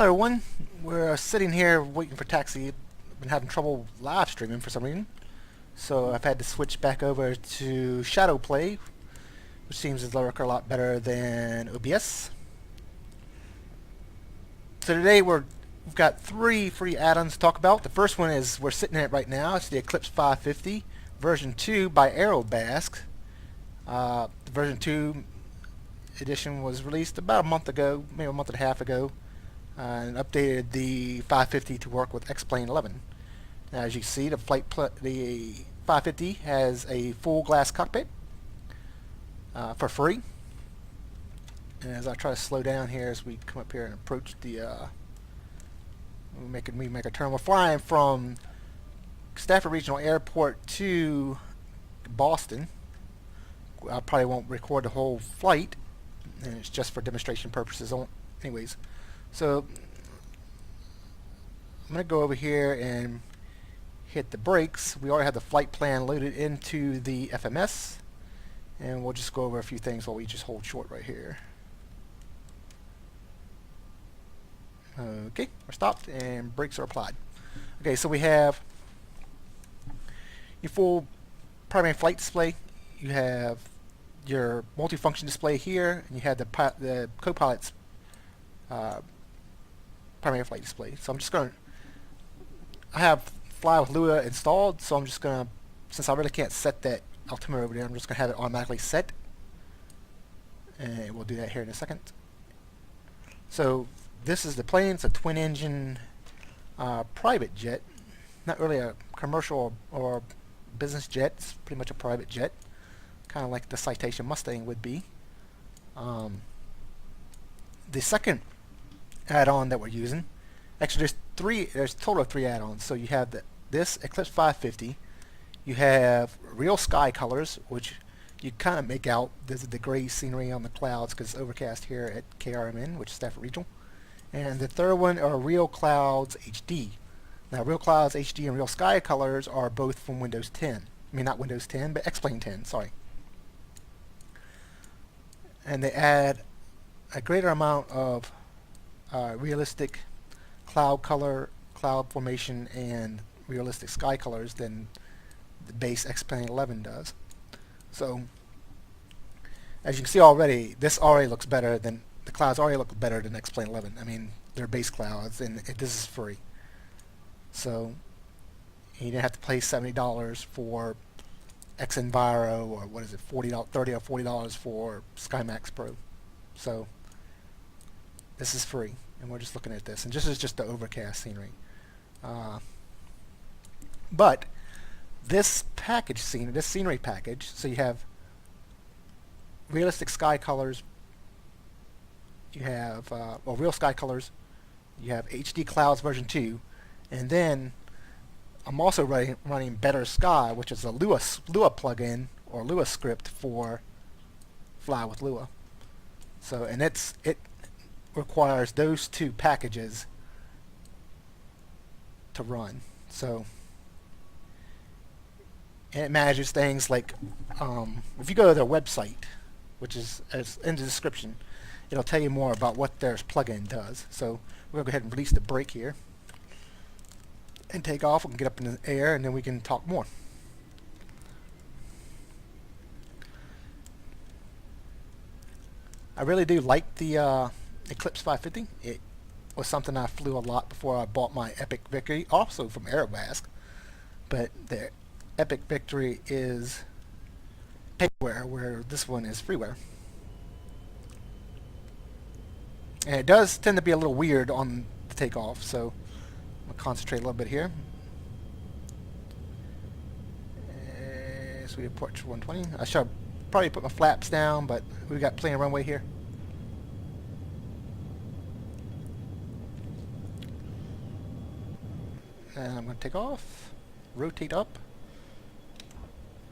Hello everyone, we're sitting here waiting for taxi. I've been having trouble live streaming for some reason, so I've had to switch back over to Shadow Play, which seems to work a lot better than OBS. So today we've got 3 free add-ons to talk about. The first one is we're sitting in it right now. It's the Eclipse 550 version 2 by Aerobask. The version 2 edition was released about a month ago, maybe a month and a half ago. And updated the 550 to work with X-Plane 11. Now, as you can see, the 550 has a full glass cockpit for free. And as I try to slow down here as we come up here and approach the we make a turn. We're flying from Stafford Regional Airport to Boston. I probably won't record the whole flight, and it's just for demonstration purposes anyways. So I'm going to go over here and hit the brakes. We already have the flight plan loaded into the FMS, and we'll just go over a few things while we just hold short right here. Okay, we're stopped and brakes are applied. Okay, so we have your full primary flight display. You have your multifunction display here, and you have the co-pilot's primary flight display. So I'm just going to, I have Fly with Lua installed, so I'm just going to, since I really can't set that altimeter over there, I'm just going to have it automatically set. And we'll do that here in a second. So this is the plane. It's a twin engine private jet. Not really a commercial or business jet. It's pretty much a private jet. Kind of like the Citation Mustang would be. The second add-on that we're using, actually there's a total of 3 add-ons. So you have this Eclipse 550, you have real sky colors, which you kind of make out. There's the gray scenery on the clouds because it's overcast here at KRMN, which is Stafford Regional. And the third one are Real Clouds HD. Now Real Clouds HD and Real Sky Colors are both from Windows 10. I mean, not Windows 10, but X-Plane 10, sorry. And they add a greater amount of realistic cloud color, cloud formation, and realistic sky colors than the base X-Plane 11 does. So, as you can see already, this already looks better than, the clouds already look better than X-Plane 11. I mean, they're base clouds, and this is free. So, you didn't have to pay $70 for X-Enviro, or what is it, $30 or $40 for SkyMax Pro. So, this is free, and we're just looking at this, and this is just the overcast scenery. But this scenery package, so you have realistic sky colors, you have real sky colors, you have HD Clouds version 2, and then I'm also running Better Sky, which is a Lua plugin or Lua script for Fly with Lua. So, and it requires those 2 packages to run. So, and it manages things like if you go to their website, which is in the description, it'll tell you more about what their plugin does. So we're going to go ahead and release the brake here and take off. We can get up in the air, and then we can talk more. I really do like the Eclipse 550. It was something I flew a lot before I bought my Epic Victory, also from Aerobask. But the Epic Victory is payware, where this one is freeware. And it does tend to be a little weird on the takeoff, so I'm going to concentrate a little bit here. So we approach 120. I should probably put my flaps down, but we got plenty of runway here. And I'm going to take off, rotate up,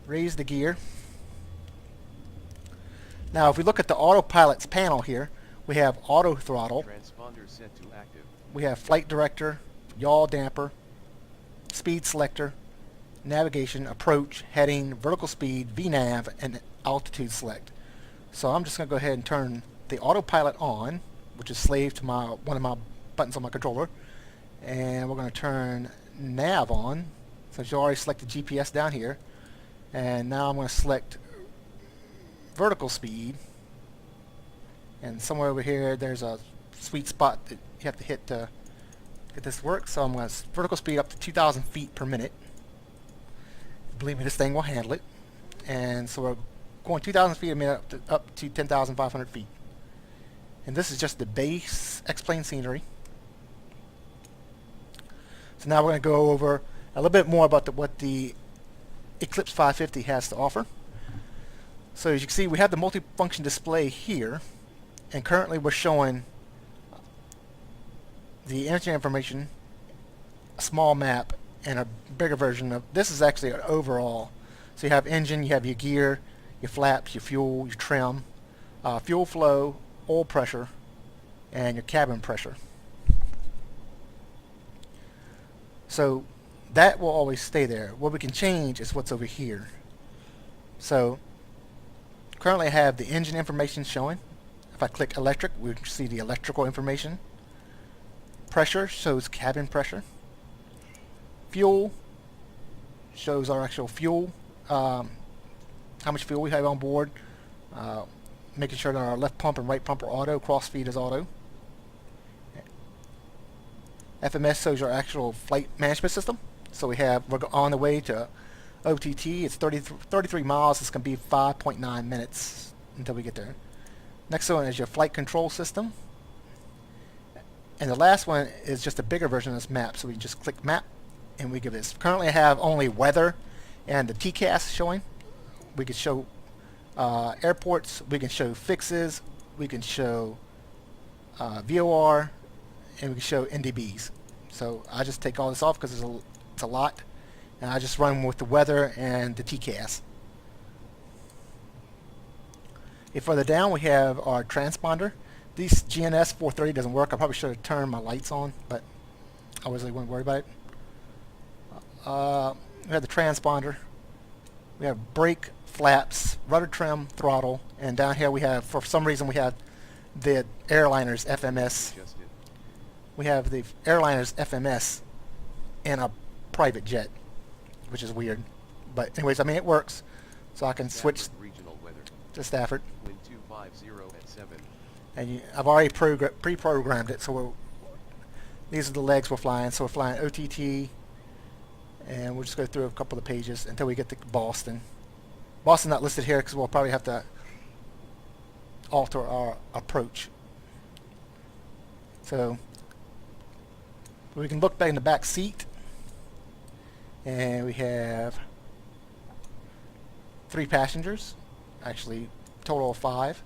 raise the gear. Now if we look at the autopilot's panel here, we have auto throttle, transponder set to active. We have flight director, yaw damper, speed selector, navigation, approach, heading, vertical speed, VNAV, and altitude select. So I'm just going to go ahead and turn the autopilot on, which is slave to one of my buttons on my controller. And we're going to turn nav on. So you already selected GPS down here. And now I'm going to select vertical speed. And somewhere over here there's a sweet spot that you have to hit to get this to work. So I'm going to vertical speed up to 2,000 feet per minute. Believe me, this thing will handle it. And so we're going 2,000 feet a minute up to 10,500 feet. And this is just the base X-plane scenery. So now we're going to go over a little bit more about what the Eclipse 550 has to offer. So as you can see, we have the multifunction display here, and currently we're showing the engine information, a small map, and a bigger version of this is actually an overall. So you have engine, you have your gear, your flaps, your fuel, your trim, fuel flow, oil pressure, and your cabin pressure. So that will always stay there. What we can change is what's over here. So currently I have the engine information showing. If I click electric, we can see the electrical information. Pressure shows cabin pressure. Fuel shows our actual fuel, how much fuel we have on board, making sure that our left pump and right pump are auto, cross feed is auto. FMS shows our actual flight management system. So we're on the way to OTT. It's 33 miles. It's going to be 5.9 minutes until we get there. Next one is your flight control system. And the last one is just a bigger version of this map. So we just click map and we give this. Currently I have only weather and the TCAS showing. We can show airports. We can show fixes. We can show VOR. And we can show NDBs. So I just take all this off because it's a lot, and I just run with the weather and the TCAS. Further down we have our transponder. This GNS 430 doesn't work. I probably should have turned my lights on, but I wasn't really worried about it. We have the transponder. We have brake, flaps, rudder trim, throttle, and down here we have, for some reason, we have the airliner's FMS. We have the airliner's FMS in a private jet, which is weird. But anyways, I mean, it works. So I can switch to Stafford. Wind 250 at 7. And I've already pre-programmed it. So these are the legs we're flying. So we're flying OTT. And we'll just go through a couple of pages until we get to Boston. Boston's not listed here because we'll probably have to alter our approach. So we can look back in the back seat, and we have 3 passengers, actually total of 5.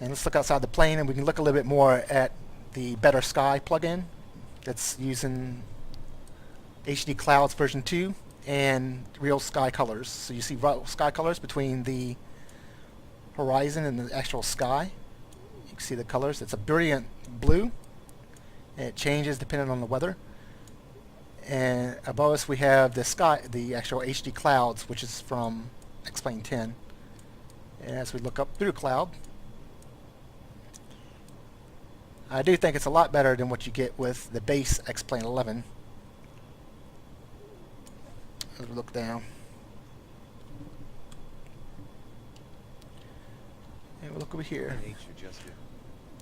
And let's look outside the plane, and we can look a little bit more at the Better Sky plugin that's using HD Clouds version 2 and real sky colors. So you see real sky colors between the horizon and the actual sky. You can see the colors. It's a brilliant blue. And it changes depending on the weather. And above us we have the sky, the actual HD clouds, which is from X-Plane 10. And as we look up through the cloud, I do think it's a lot better than what you get with the base X-Plane 11. As we look down. And we'll look over here.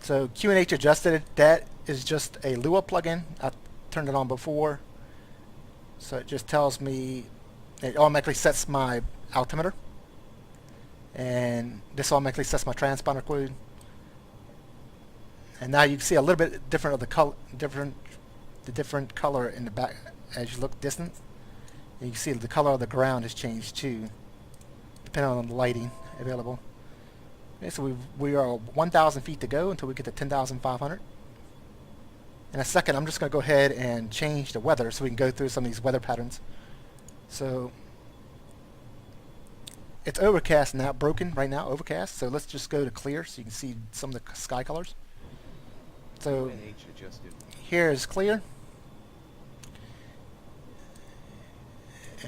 So QNH adjusted, that is just a Lua plugin. I turned it on before. So it just tells me, it automatically sets my altimeter. And this automatically sets my transponder code. And now you can see a little bit different of the color, the different color in the back as you look distant. And you can see the color of the ground has changed too, depending on the lighting available. Okay, so we are 1,000 feet to go until we get to 10,500. In a second, I'm just going to go ahead and change the weather so we can go through some of these weather patterns. So it's overcast now, broken right now, overcast. So let's just go to clear so you can see some of the sky colors. So here is clear.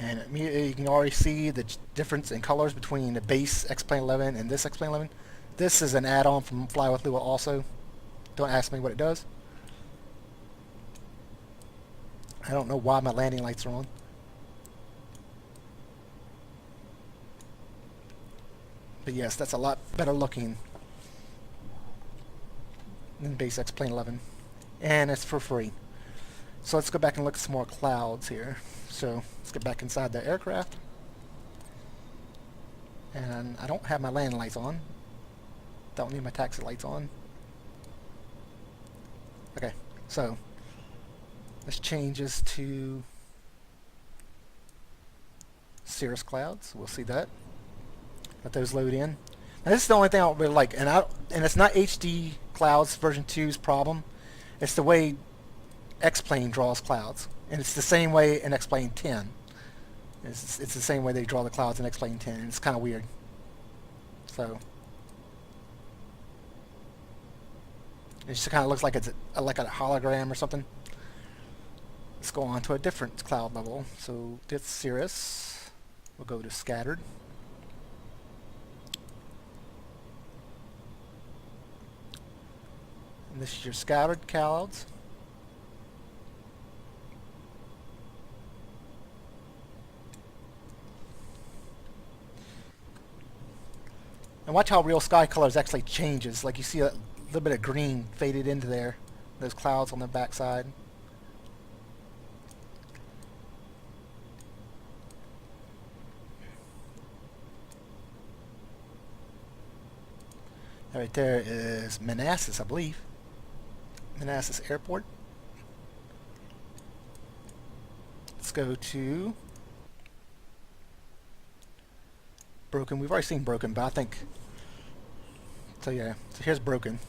And immediately you can already see the difference in colors between the base X-Plane 11 and this X-Plane 11. This is an add-on from Fly with Lua also. Don't ask me what it does. I don't know why my landing lights are on. But yes, that's a lot better looking than base X-Plane 11. And it's for free. So let's go back and look at some more clouds here. So let's get back inside the aircraft. And I don't have my landing lights on. Don't need my taxi lights on. Okay, so this changes to cirrus clouds. We'll see that. Let those load in. Now this is the only thing I don't really like, and it's not HD Clouds version 2's problem. It's the way X-Plane draws clouds, and it's the same way in X-Plane 10. It's the same way they draw the clouds in X-Plane 10, and it's kind of weird. So it just kind of looks like it's like a hologram or something. Let's go on to a different cloud level. So that's cirrus. We'll go to scattered. And this is your scattered clouds. And watch how real sky colors actually changes. Like you see a little bit of green faded into there. Those clouds on the backside. Right there is Manassas, I believe. Manassas Airport. Let's go to Broken. We've already seen Broken, but I think so. Yeah, so here's Broken.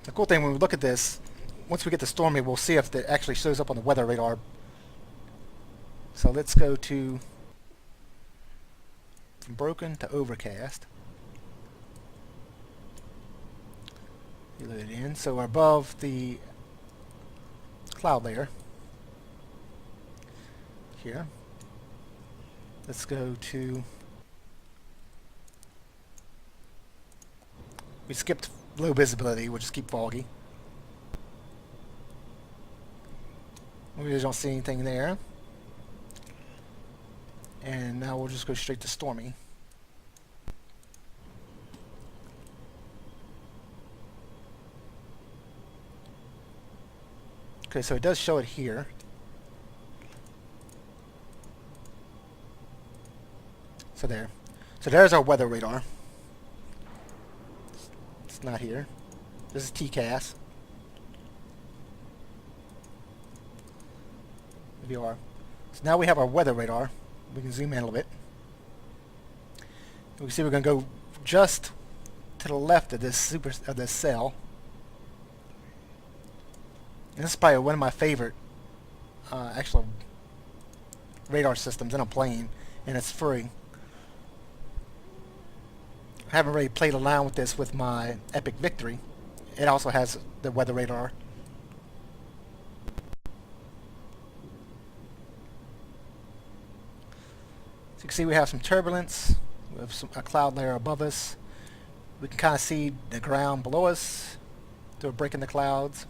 The cool thing when we look at this, once we get to Stormy, we'll see if it actually shows up on the weather radar. So let's go to from Broken to Overcast. You load it in, so we're above the cloud layer here. Let's go to, we skipped low visibility, we'll just keep foggy. We just don't see anything there. And now we'll just go straight to Stormy. Okay, so it does show it here. So there. So there's our weather radar. It's not here. This is TCAS. VR. So now we have our weather radar. We can zoom in a little bit. We can see we're going to go just to the left of this cell. And this is probably one of my favorite actual radar systems in a plane, and it's free. I haven't really played around with this with my Epic Victory. It also has the weather radar. So you can see we have some turbulence. We have a cloud layer above us. We can kind of see the ground below us through a break in the clouds.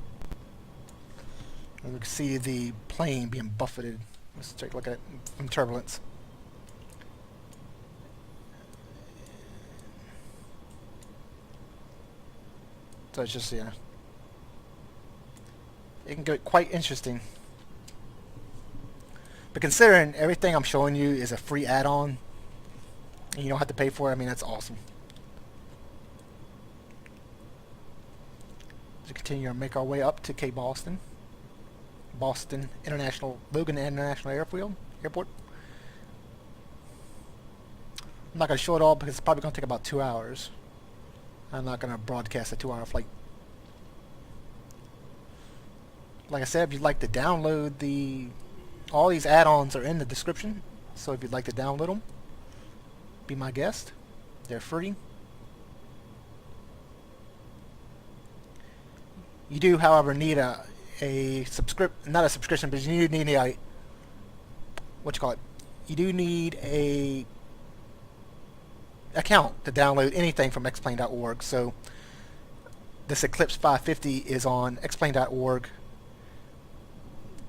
And we can see the plane being buffeted. Let's take a look at it from turbulence. So it's just, yeah. It can get quite interesting. But considering everything I'm showing you is a free add-on, and you don't have to pay for it, I mean, that's awesome. To continue to make our way up to Cape Boston. Logan International Airport. I'm not going to show it all because it's probably going to take about 2 hours. I'm not going to broadcast a 2-hour flight. Like I said, if you'd like to download all these add-ons are in the description. So if you'd like to download them, be my guest. They're free. You do, however, need not a subscription, but you need a, you do need a account to download anything from xplane.org. So this Eclipse 550 is on xplane.org.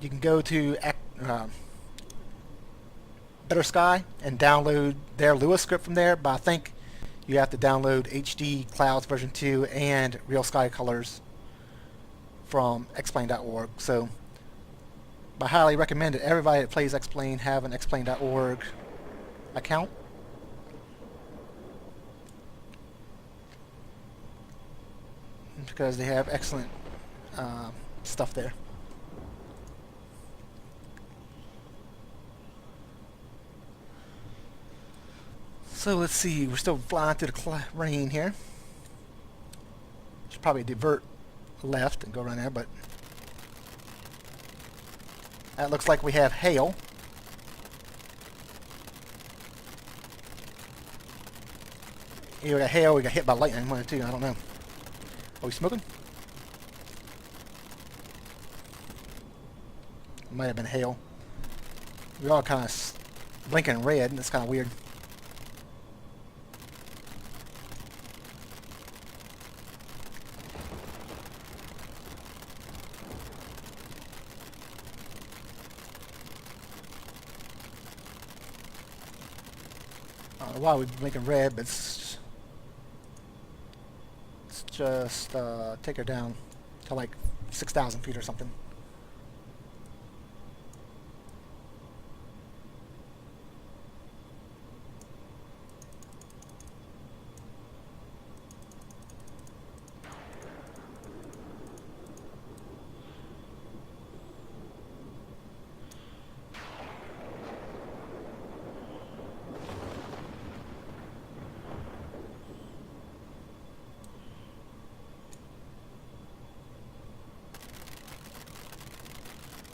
you can go to Better Sky and download their Lua script from there, but I think you have to download HD Clouds version 2 and Real Sky Colors from Xplane.org. So I highly recommend that everybody that plays Xplane have an Xplane.org account. Because they have excellent stuff there. So let's see, we're still flying through the rain here. Should probably divert left and go around there, but that looks like we have hail. Yeah, we got hail, we got hit by lightning, one or two, I don't know. Are we smoking? It might have been hail. We're all kind of blinking red, and that's kind of weird. I don't know why we're blinking red, but it's just take her down to like 6,000 feet or something.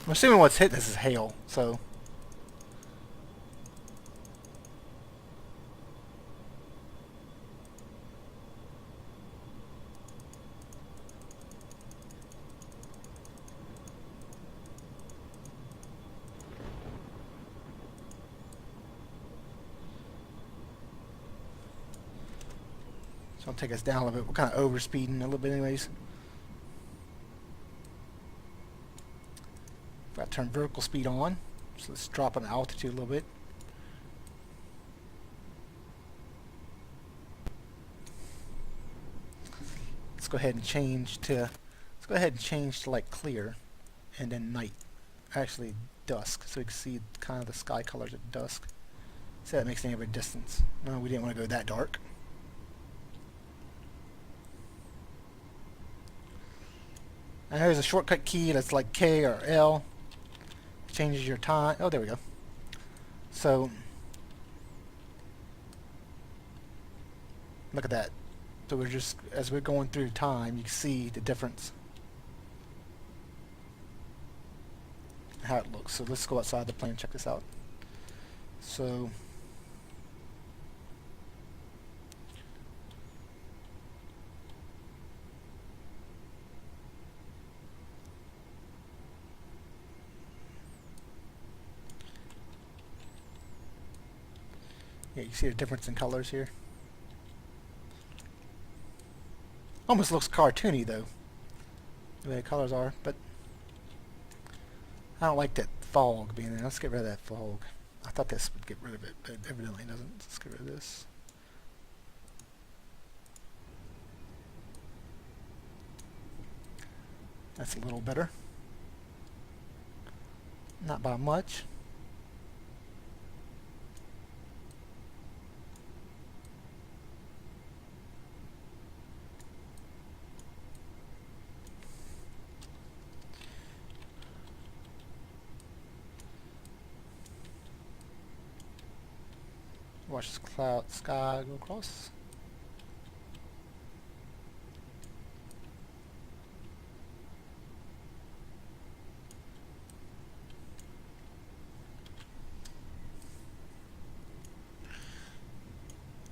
I'm assuming what's hitting this is hail, so. So I'll take us down a little bit. We're kind of overspeeding a little bit anyways. Got to turn vertical speed on, so let's drop in altitude a little bit. Let's go ahead and change to like clear, and then night. Actually, dusk, so we can see kind of the sky colors at dusk. See, that makes any of a distance. No, we didn't want to go that dark. And there's a shortcut key that's like K or L. Changes your time. Oh, there we go. So look at that. So we're just, as we're going through time, you can see the difference, how it looks. So let's go outside the plane and check this out. So yeah, you see the difference in colors here. Almost looks cartoony though, the way the colors are, but I don't like that fog being there. Let's get rid of that fog. I thought this would get rid of it, but evidently it doesn't. Let's get rid of this. That's a little better. Not by much. Watch this cloud sky go across.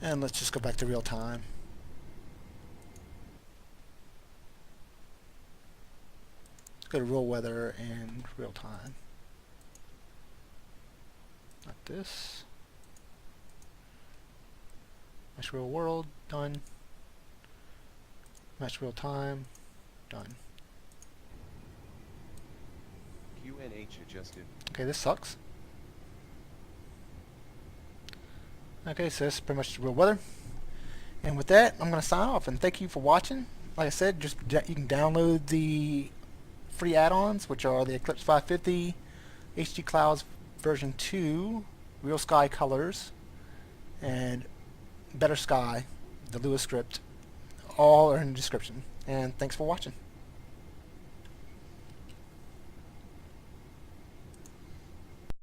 And let's just go back to real time. Let's go to real weather and real time. Not this. Match real world, done. Match real time, done. NH adjusted. Okay, this sucks. Okay, so that's pretty much the real weather. And with that, I'm going to sign off, and thank you for watching. Like I said, you can download the free add-ons, which are the Eclipse 550, HD Clouds version 2, Real Sky Colors, and Better Sky, the Lewis script. All are in the description. And thanks for watching.